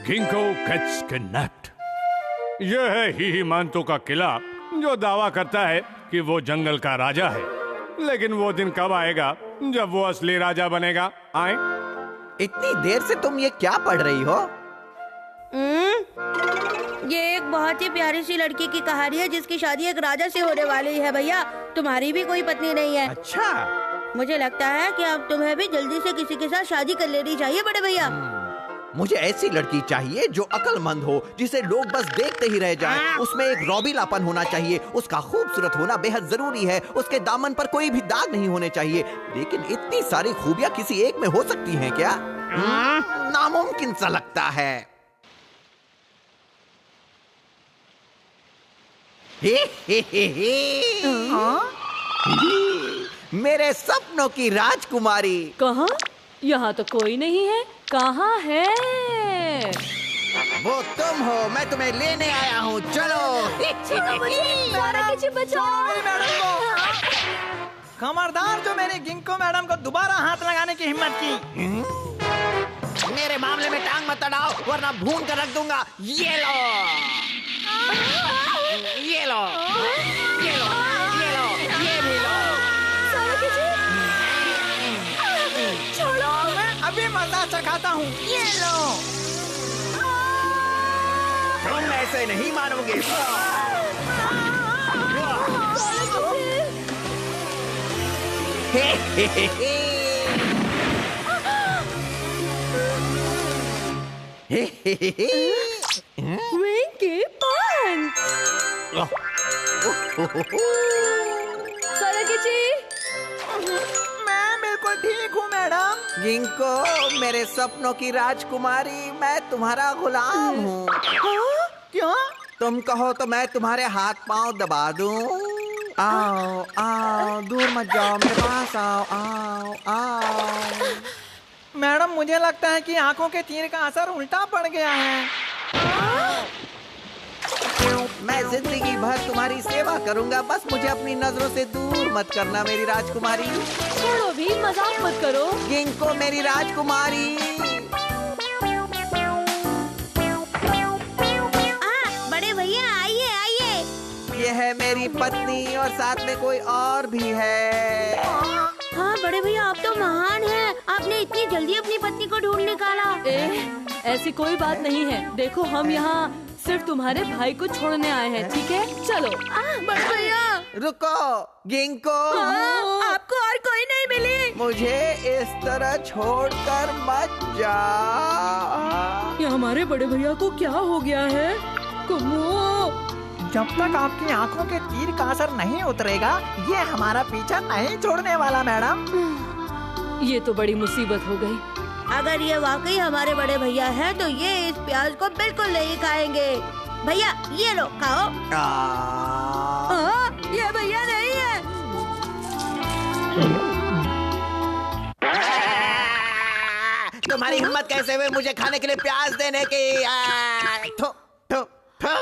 Ginkgo gets kidnapped. यह है हिमांतो का किला जो दावा करता है कि वो जंगल का राजा है, लेकिन वो दिन कब आएगा जब वो असली राजा बनेगा? आए। इतनी देर से तुम ये क्या पढ़ रही हो? ये एक बहुत ही प्यारी सी लड़की की कहानी है जिसकी शादी एक राजा से होने वाली है। भैया, तुम्हारी भी कोई पत्नी नहीं है। अच्छा, मुझे लगता है कि अब तुम्हें भी जल्दी से किसी के साथ शादी कर लेनी चाहिए बड़े भैया। मुझे ऐसी लड़की चाहिए जो अक्लमंद हो, जिसे लोग बस देखते ही रह जाएं। उसमें एक रौबीलापन होना चाहिए। उसका खूबसूरत होना बेहद जरूरी है। उसके दामन पर कोई भी दाग नहीं होने चाहिए। लेकिन इतनी सारी खूबियां किसी एक में हो सकती हैं क्या? नामुमकिन सा लगता है। मेरे सपनों की राजकुमारी। कहाँ? यहाँ तो कोई नहीं है। कहाँ है? वो तुम हो, मैं तुम्हें लेने आया हूँ। चलो। खबरदार जो मेरी गिंको मैडम को दोबारा हाथ लगाने की हिम्मत की। मेरे मामले में टांग मत अड़ाओ, वरना भून कर रख दूंगा। ये लो, ये लो, ये लो, ये लो, ये भी लो। छोड़ो, मैं अभी मजा चखाता हूँ। ये लो। तुम ऐसे नहीं मानोगे। हे हे हे हे। हे हे हे हे। विंकी पंच। सरकिची। मैं बिल्कुल ठीक हूँ मैडम। गिंको, मेरे सपनों की राजकुमारी, मैं तुम्हारा गुलाम हूँ। क्यों? तुम कहो तो मैं तुम्हारे हाथ पांव दबा दूं। आओ आओ, दूर मत जाओ, मेरे पास आओ, आओ आओ। मैडम, मुझे लगता है कि आंखों के तीर का असर उल्टा पड़ गया है। मैं जिंदगी भर तुम्हारी सेवा करूंगा, बस मुझे अपनी नजरों से दूर मत करना मेरी राजकुमारी। छोड़ो भी, मजाक मत करो। गिंको मेरी राजकुमारी। बड़े भैया, आइए आइए। ये है मेरी पत्नी और साथ में कोई और भी है। हाँ बड़े भैया, आप तो महान हैं। आपने इतनी जल्दी अपनी पत्नी को ढूंढ निकाला। ऐसी कोई बात नहीं है। देखो, हम यहाँ सिर्फ तुम्हारे भाई को छोड़ने आए हैं, ठीक है? चलो। बड़े भैया, रुको गिंको। आपको और कोई नहीं मिली। मुझे इस तरह छोड़कर मत जा। ये हमारे बड़े भैया को क्या हो गया है? कुमो, जब तक आपकी आंखों के तीर का असर नहीं उतरेगा, ये हमारा पीछा नहीं छोड़ने वाला मैडम। ये तो बड़ी मुसीबत हो गई। अगर ये वाकई हमारे बड़े भैया हैं, तो ये इस प्याज को बिल्कुल नहीं खाएंगे। भैया, ये लो, खाओ। ये भैया नहीं है। तुम्हारी हिम्मत कैसे हुई मुझे खाने के लिए प्याज देने की? थो, थो, थो।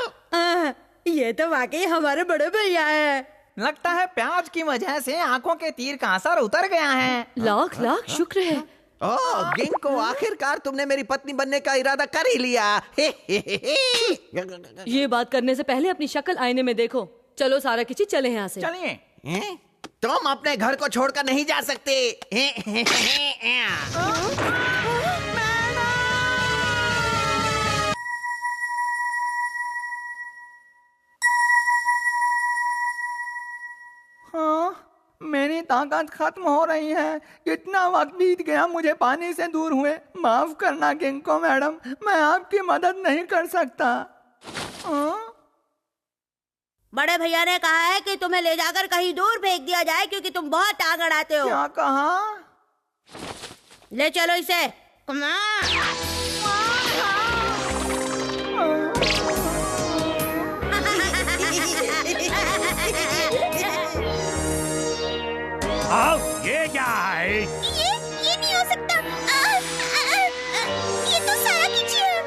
ये तो वाकई हमारे बड़े भैया हैं। लगता है प्याज की वजह से आंखों के तीर का असर उतर गया है। लाख लाख शुक्र है। ओह गिंको, आखिरकार तुमने मेरी पत्नी बनने का इरादा कर ही लिया। ये बात करने से पहले अपनी शक्ल आईने में देखो। चलो सारा किसी, चले यहाँ से। चलिए। तुम अपने घर को छोड़कर नहीं जा सकते। हाँ, मेरी ताकत खत्म हो रही है। कितना वक्त बीत गया मुझे पानी से दूर हुए। माफ करना गिंको मैडम, मैं आपकी मदद नहीं कर सकता। बड़े भैया ने कहा है कि तुम्हें ले जाकर कहीं दूर फेंक दिया जाए, क्योंकि तुम बहुत टांग अड़ाते हो। क्या कहा? ले चलो इसे। ये क्या है? ये नहीं हो सकता। ये तो सारा किची है।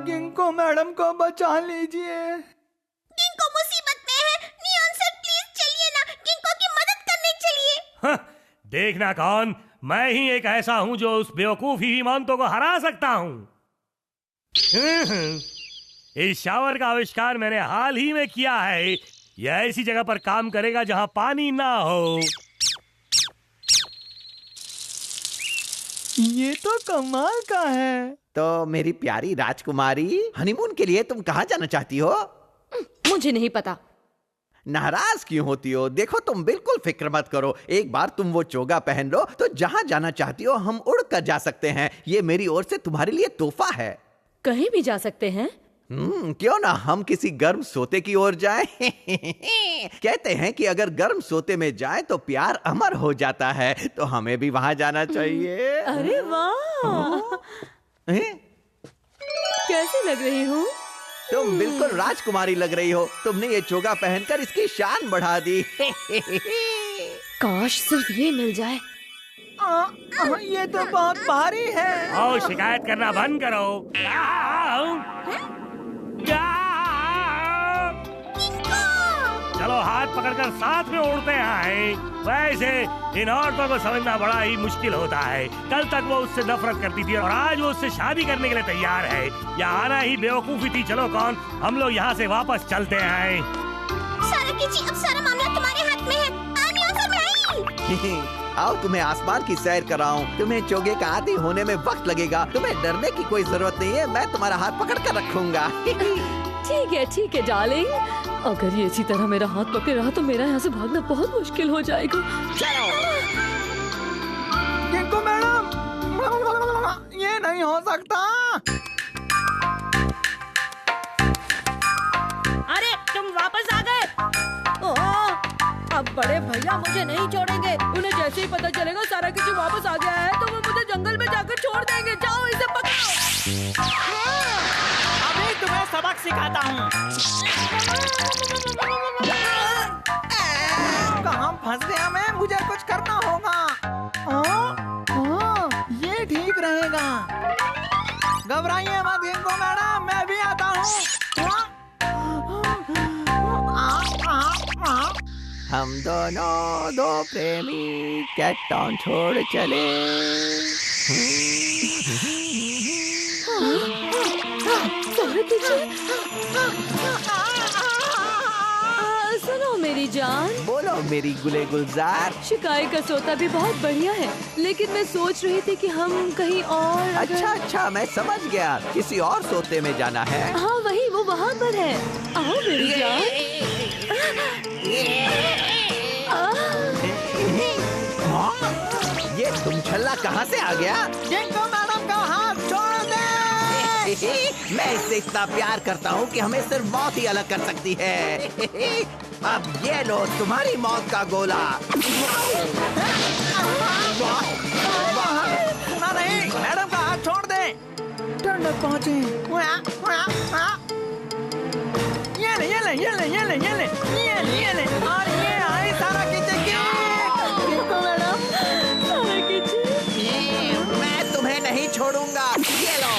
गिंको मैडम को बचा लीजिए। गिंको मुसीबत में है। नियॉन सर, प्लीज चलिए ना, गिंको की मदद करने चलिए। देखना कौन, मैं ही एक ऐसा हूँ जो उस बेवकूफ हिमांतो को हरा सकता हूँ। इस शावर का आविष्कार मैंने हाल ही में किया है। यह ऐसी जगह पर काम करेगा जहां पानी ना हो। ये तो कमाल का है। तो मेरी प्यारी राजकुमारी, हनीमून के लिए तुम कहाँ जाना चाहती हो? मुझे नहीं पता। नाराज क्यों होती हो? देखो, तुम बिल्कुल फिक्र मत करो। एक बार तुम वो चोगा पहन लो तो जहाँ जाना चाहती हो हम उड़ कर जा सकते हैं। ये मेरी ओर से तुम्हारे लिए तोहफा है। कहीं भी जा सकते हैं? क्यों ना हम किसी गर्म सोते की ओर जाएं? कहते हैं कि अगर गर्म सोते में जाए तो प्यार अमर हो जाता है, तो हमें भी वहां जाना चाहिए। अरे वाह, कैसी लग रही हूँ? तुम बिल्कुल राजकुमारी लग रही हो। तुमने ये चोगा पहनकर इसकी शान बढ़ा दी। काश सिर्फ ये मिल जाए। ये तो बहुत भारी है। आओ, शिकायत करना बंद करो। चलो हाथ पकड़कर साथ में उड़ते हैं। वैसे इन औरतों को समझना बड़ा ही मुश्किल होता है। कल तक वो उससे नफरत करती थी और आज वो उससे शादी करने के लिए तैयार है। यहाँ आना ही बेवकूफी थी। चलो कौन, हम लोग यहाँ से वापस चलते हैं। सारंगी, अब सारा मामला तुम्हारे हाथ में है। आओ तुम्हें आसमान की सैर कराऊं। तुम्हें चोगे का आदी होने में वक्त लगेगा। तुम्हें डरने की कोई जरूरत नहीं है। मैं तुम्हारा हाथ पकड़ कर रखूंगा। ठीक है डार्लिंग। अगर ये इसी तरह मेरा हाथ पकड़े रहा तो मेरा यहाँ से भागना बहुत मुश्किल हो जाएगा। चलो। गिंको मैडम, ये नहीं हो सकता। अरे तुम वापस आ गए। अब बड़े भैया मुझे नहीं छोड़ेंगे। उन्हें जैसे ही पता चलेगा सारा किसी वापस आ गया है तो वो मुझे जंगल में जाकर छोड़ देंगे। जाओ इसे पकड़ो। अभी तुम्हें सबक सिखाता हूँ। कहाँ फंस गया मैं? मुझे कुछ करना होगा। ये ठीक रहेगा। घबराइए मत गिंको मैडम, मैं भी आता हूँ। हम दोनों दो प्रेमी कैट टाउन छोड़ चले। सुनो मेरी जान। बोलो मेरी गुले गुलजार। शिकाय का सोता भी बहुत बढ़िया है, लेकिन मैं सोच रही थी कि हम कहीं और अच्छा, मैं समझ गया। किसी और सोते में जाना है। हाँ वही, वो वहाँ पर है। आओ मेरी जान। ये तुम छल्ला कहाँ से आ गया? गिंको मैडम का हाथ छोड़ दे। मैं इससे इतना प्यार करता हूँ कि हमें सिर्फ मौत ही अलग कर सकती है। अब ये लो तुम्हारी मौत का गोला। नहीं, मैडम का हाथ छोड़ दे। ठंडक पहुँची। ये ले और ये आई सारा किचन की। गिंको मैडम, सारा किचन। मैं तुम्हें नहीं छोड़ूंगा। ये लो।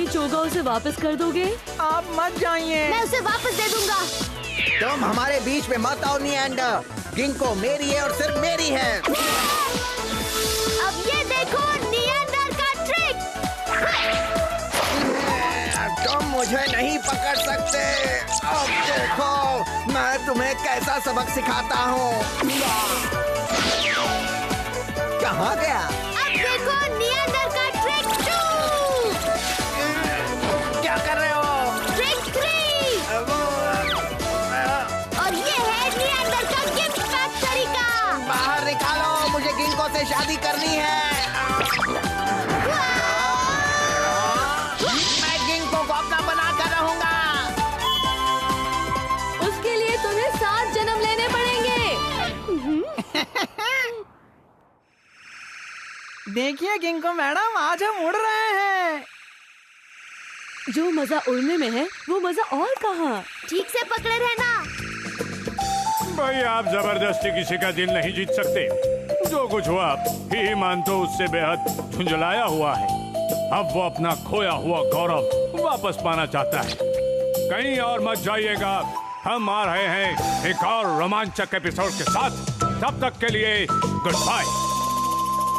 चोगा उसे वापस कर दोगे? आप मत जाइए। मैं उसे वापस दे दूंगा। तुम हमारे बीच में मत आओ निएंडर। गिंको मेरी है और सिर्फ मेरी है। अब ये देखो निएंडर का ट्रिक। तुम मुझे नहीं पकड़ सकते। अब देखो मैं तुम्हें कैसा सबक सिखाता हूँ। कहाँ गया? अब देखो निएंडर का ट्रिक 2। क्या कर रहे हो? ट्रिक 3। और ये है निएंडर का गिफ्ट पैक तरीका। बाहर निकालो, मुझे गिंको से शादी करनी है। मैं गिंको को अपना बना कर रहूंगा। उसके लिए तुम्हें 7 जन्म लेने पड़ेंगे। देखिए गिंको मैडम, आज हम उड़ रहे हैं। जो मजा उड़ने में है वो मजा और कहाँ। ठीक से पकड़े रहना। भाई आप जबरदस्ती किसी का दिल नहीं जीत सकते। जो कुछ हुआ हीमान तो उससे बेहद झुंझलाया हुआ है। अब वो अपना खोया हुआ गौरव वापस पाना चाहता है। कहीं और मत जाइएगा, हम आ रहे हैं एक और रोमांचक एपिसोड के साथ। तब तक के लिए गुड बाय।